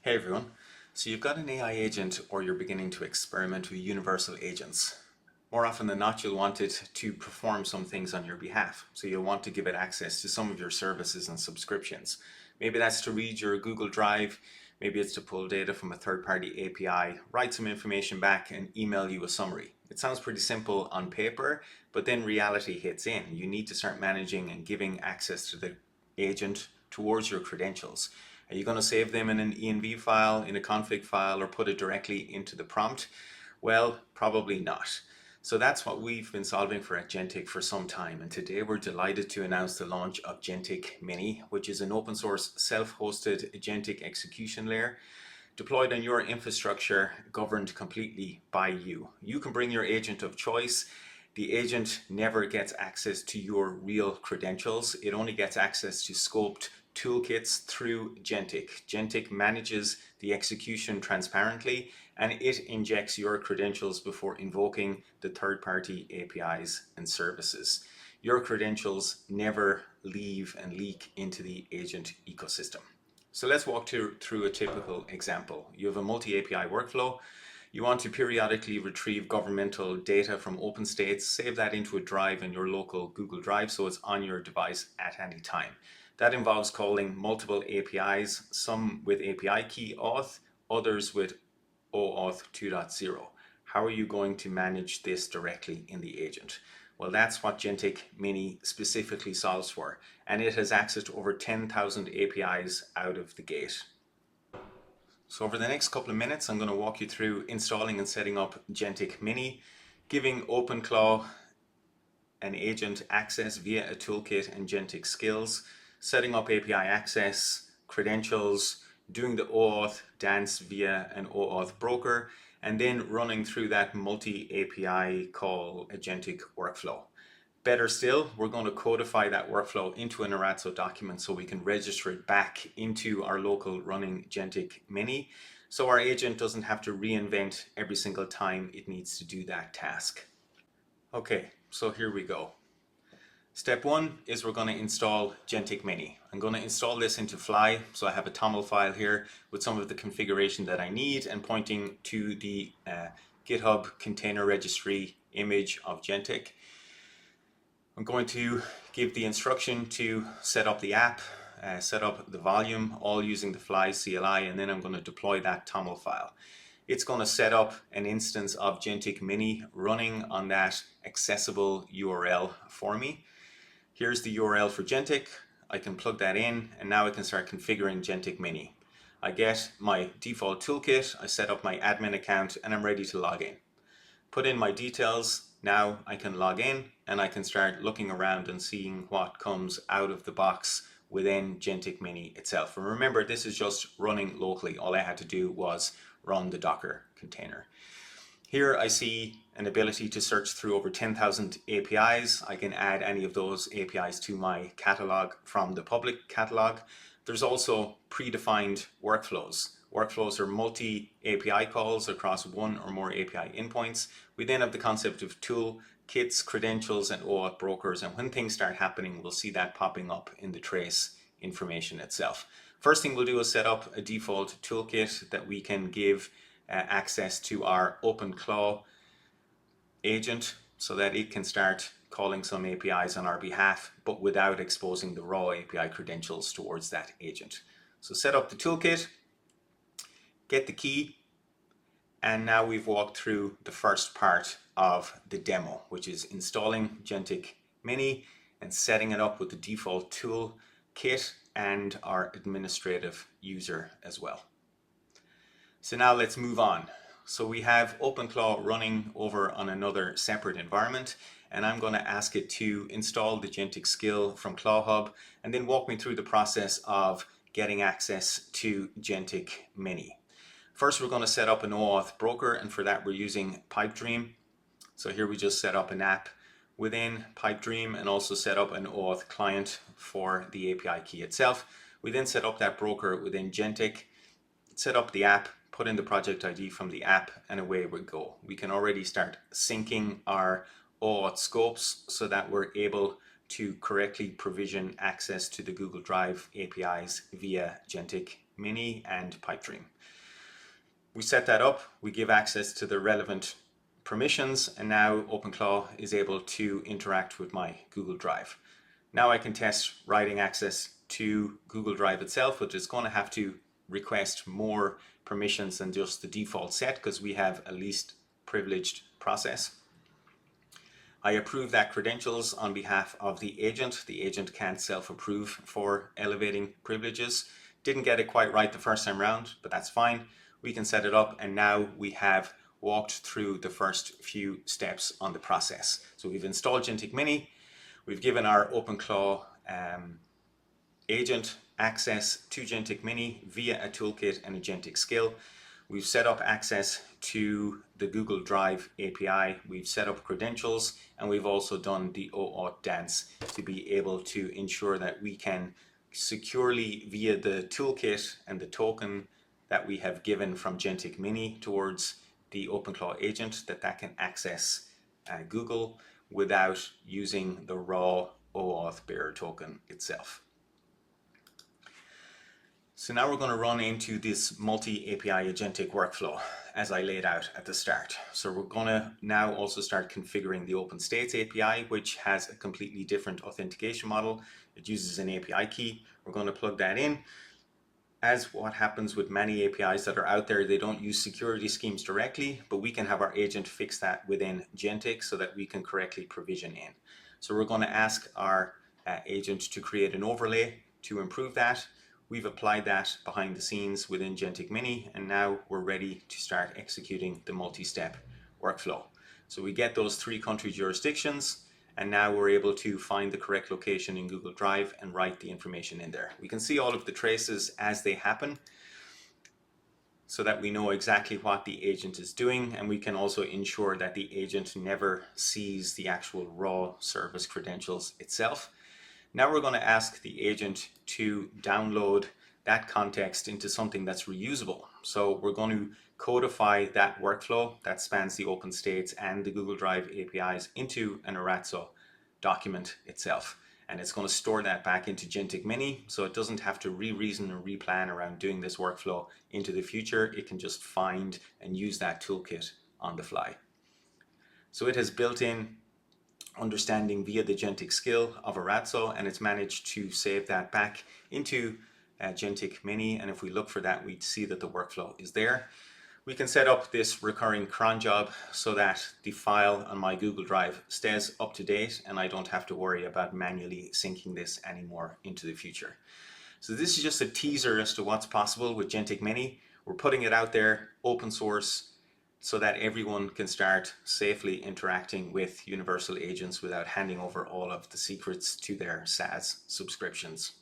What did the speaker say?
Hey everyone. So you've got an AI agent or you're beginning to experiment with universal agents. More often than not, you'll want it to perform some things on your behalf. So you'll want to give it access to some of your services and subscriptions. Maybe that's to read your Google Drive, maybe it's to pull data from a third-party API, write some information back and email you a summary. It sounds pretty simple on paper, but then reality hits in. You need to start managing and giving access to the agent towards your credentials. Are you going to save them in an env file, in a config file, or put it directly into the prompt? Well, probably not. So that's what we've been solving for at Jentic for some time, and today we're delighted to announce the launch of Jentic Mini, which is an open source self-hosted agentic execution layer deployed on your infrastructure, governed completely by you. You can bring your agent of choice. The agent never gets access to your real credentials. It only gets access to scoped toolkits through Jentic. Jentic manages the execution transparently, and it injects your credentials before invoking the third-party APIs and services. Your credentials never leave and leak into the agent ecosystem. So let's walk through a typical example. You have a multi-API workflow. You want to periodically retrieve governmental data from open states, save that into a drive in your local Google Drive so it's on your device at any time. That involves calling multiple APIs, some with API key auth, others with OAuth 2.0. How are you going to manage this directly in the agent? Well, that's what Jentic Mini specifically solves for, and it has access to over 10,000 APIs out of the gate. So over the next couple of minutes, I'm going to walk you through installing and setting up Jentic Mini, giving OpenClaw an agent access via a toolkit and Jentic skills, setting up API access, credentials, doing the OAuth dance via an OAuth broker, and then running through that multi-API call agentic workflow. Better still, we're going to codify that workflow into an Arazzo document so we can register it back into our local running Jentic Mini, so our agent doesn't have to reinvent every single time it needs to do that task. Okay, so here we go. Step one is we're going to install Jentic Mini. I'm going to install this into Fly, so I have a TOML file here with some of the configuration that I need and pointing to the GitHub container registry image of Jentic. I'm going to give the instruction to set up the app, set up the volume, all using the Fly CLI, and then I'm going to deploy that TOML file. It's going to set up an instance of Jentic Mini running on that accessible URL for me. Here's the URL for Jentic. I can plug that in, and now I can start configuring Jentic Mini. I get my default toolkit, I set up my admin account, and I'm ready to log in. Put in my details. Now I can log in and I can start looking around and seeing what comes out of the box within Jentic Mini itself. And remember, this is just running locally. All I had to do was run the Docker container. Here I see an ability to search through over 10,000 APIs. I can add any of those APIs to my catalog from the public catalog. There's also predefined workflows. Workflows are multi-API calls across one or more API endpoints. We then have the concept of tool kits, credentials, and OAuth brokers. And when things start happening, we'll see that popping up in the trace information itself. First thing we'll do is set up a default toolkit that we can give access to our OpenClaw agent so that it can start calling some APIs on our behalf, but without exposing the raw API credentials towards that agent. So set up the toolkit, get the key, and now we've walked through the first part of the demo, which is installing Jentic Mini and setting it up with the default tool kit and our administrative user as well. So now let's move on. So we have OpenClaw running over on another separate environment, and I'm going to ask it to install the Jentic skill from ClawHub and then walk me through the process of getting access to Jentic Mini. First, we're going to set up an OAuth broker, and for that we're using Pipedream. So here we just set up an app within Pipedream and also set up an OAuth client for the API key itself. We then set up that broker within Jentic, set up the app, put in the project ID from the app, and away we go. We can already start syncing our OAuth scopes so that we're able to correctly provision access to the Google Drive APIs via Jentic Mini and Pipedream. We set that up, we give access to the relevant permissions, and now OpenClaw is able to interact with my Google Drive. Now I can test writing access to Google Drive itself, which is going to have to request more permissions than just the default set because we have a least privileged process. I approve that credentials on behalf of the agent. The agent can't self-approve for elevating privileges. Didn't get it quite right the first time round, but that's fine. We can set it up, and now we have walked through the first few steps on the process. So we've installed Jentic Mini. We've given our OpenClaw agent access to Jentic Mini via a toolkit and a Jentic skill. We've set up access to the Google Drive API. We've set up credentials, and we've also done the OAuth dance to be able to ensure that we can securely, via the toolkit and the token that we have given from Jentic Mini towards the OpenClaw agent, that can access Google without using the raw OAuth bearer token itself. So now we're going to run into this multi-API agentic workflow as I laid out at the start. So we're going to now also start configuring the OpenStates API, which has a completely different authentication model. It uses an API key. We're going to plug that in. As what happens with many APIs that are out there, they don't use security schemes directly, but we can have our agent fix that within Jentic so that we can correctly provision in. So we're going to ask our agent to create an overlay to improve that. We've applied that behind the scenes within Jentic Mini, and now we're ready to start executing the multi-step workflow. So we get those 3 country jurisdictions, and now we're able to find the correct location in Google Drive and write the information in there. We can see all of the traces as they happen so that we know exactly what the agent is doing, and we can also ensure that the agent never sees the actual raw service credentials itself. Now we're going to ask the agent to download that context into something that's reusable. So we're going to codify that workflow that spans the OpenStates and the Google Drive APIs into an Aratso document itself. And it's going to store that back into Jentic Mini, so it doesn't have to re-reason or replan around doing this workflow into the future. It can just find and use that toolkit on the fly. So it has built in understanding via the Jentic skill of Aratso, and it's managed to save that back into Jentic Mini, and if we look for that, we see that the workflow is there. We can set up this recurring cron job so that the file on my Google Drive stays up to date and I don't have to worry about manually syncing this anymore into the future. So this is just a teaser as to what's possible with Jentic Mini. We're putting it out there, open source, so that everyone can start safely interacting with universal agents without handing over all of the secrets to their SaaS subscriptions.